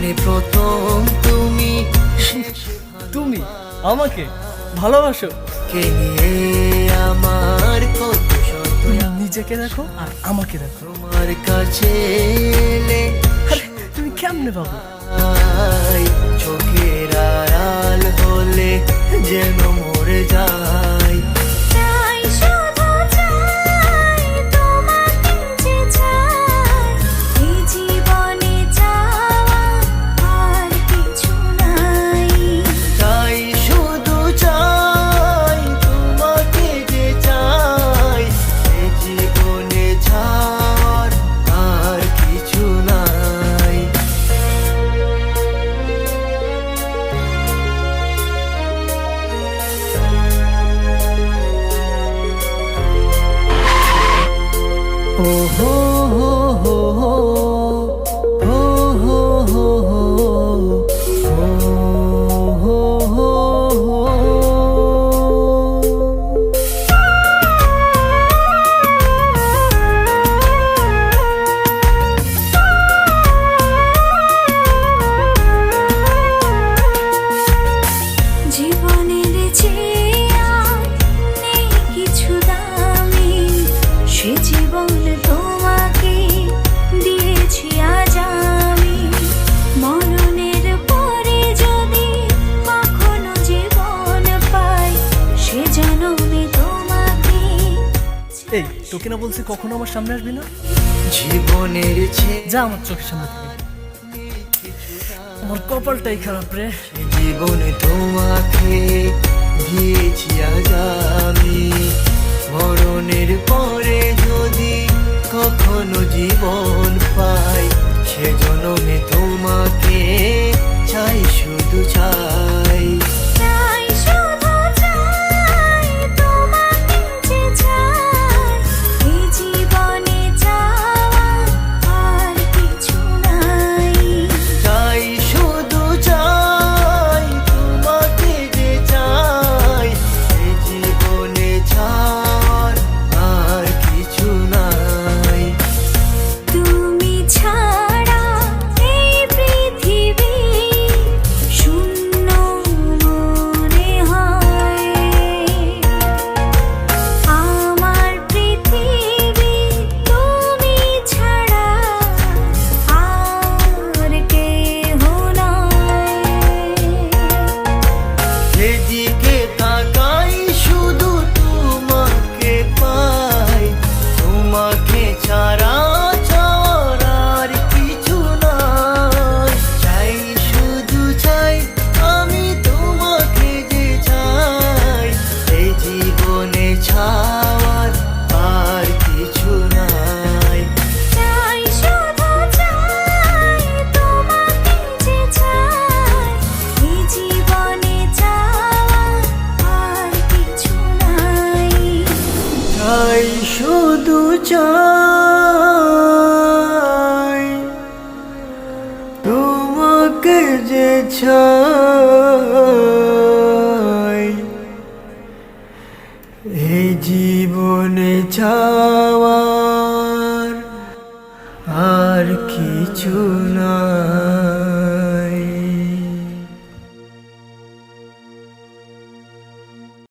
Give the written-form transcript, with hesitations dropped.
জীবনে প্রথম তুমি তুমি আমাকে ভালোবাসো? কে নিয়ে আমার কত শত নিজেকে দেখো আর আমাকে দেখো। তোমার কাছে এলে আরে তুমি কেমনে পাবো? চোখের আড়াল হলে যেন মরে যায়। তাই শুধু চাই তোমাকে যে চাই, এই জীবনে চাওয়া আর কিছু নাই। তাই শুধু চাই তোমাকে যে চাই, এ জীবনে ছাড় আর কিছু নাই। ও হো হো হো হো হো হো হো হো হো হো। জীবনের চেয়ে আর নেই কিছু দামি, সে জীবন তোমাকে দিয়েছি আজ আমি। মরণের পরে যদি কখনো জীবন পাই, সে জন্মে তোমাকে। এই তোকে না বলছি কখনো আমার সামনে আসবি না? জীবনের যা আমার চোখের সামনে থেকে। আমার কপালটাই খারাপ রে। জীবনে তোমাকে দিয়েছি আজ আমি। মরণের পরে যদি কখনো জীবন পাই, সে জন্মে তোমাকে চাই, শুধু চাই। তাই শুধু চাই তোমাকে যে চাই, এই জীবনে চাওয়া আর কিছু নাই। তাই শুধু চাই তোমাকে যে চাই, এ জীবনে ছাড় আর কিছু নাই। তুমি ছাড়া এই পৃথিবী শূন্য মনে হয়। আমার পৃথিবী তুমি ছাড়া আর কেহ নয়। যেদিকে তাকাই শুধু তোমাকে পাই, তোমাকে ছাড়া চাওয়ার আর কিছু নাই। চাই শুধু চাই আমি তোমাকে যে চাই, এই জীবনে ছাওয়ার আর কিছু নাই। তাই শুধু চাই তোমাকে যে চাই, এই জীবনে চাওয়া আর কিছু নাই। তাই শুধু চাই তোমাকে যে চাই, এই জীবনে চাওয়ার আর কিছু না।